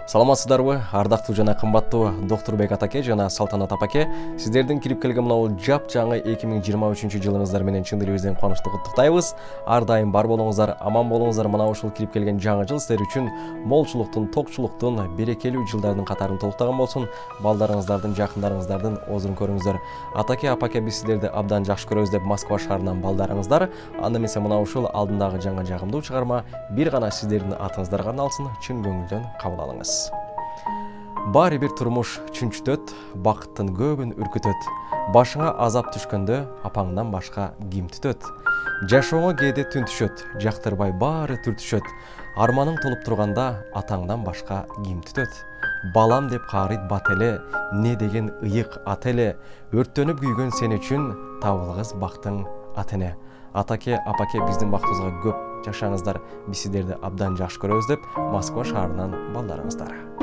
Саламатсыздарбы, ардактуу жана кымбаттуу Доктурбек атаке жана Салтанат апаке. Сиздердин кирип келген мынау жап жаңы 2023 жылыңыздар менен чын дилибизден кубанычтуу куттуктайбыз. Ар дайым бар болуңуздар, аман болуңуздар. Мына ушул кирип келген жаңы жыл сиздер үчүн молчулуктун, токчулуктун, берекелүү жылдардын катарын толуктаган болсун. Балдарыңыздардын, жакындарыңыздардын озун көрүңүздөр. Атаке, апаке, биз сиздерди абдан жакшы көрөбүз деп Москва шаарынан балдарыңыздар. Анда эмесе мына ушул алдындагы жаңы жагымдуу чыгарма бир гана сиздердин атыңыздарга арналсын. Чын көңүлдөн кабыл алыңыз. Баары бир турмуш чүнчүтөт, бакыттын көбүн үркүтөт. Башыңа азап түшкөндө апаңдан башка ким түтөт? Жашооңо кээде түн түшөт, жактырбай баары түртүшөт. Арманың толуп турганда атаңдан башка ким түтөт? Балам деп каарыйт бат эле, не деген ыйык ат эле. Өрттөнүп күйгөн сен үчүн табылгыс бактың ат эне. Атаке, апаке, биздин бактыбызга көп жашаңыздар. Биз сиздерди абдан жакшы көрөбүз деп Москва шаарынан балдарыңыздар.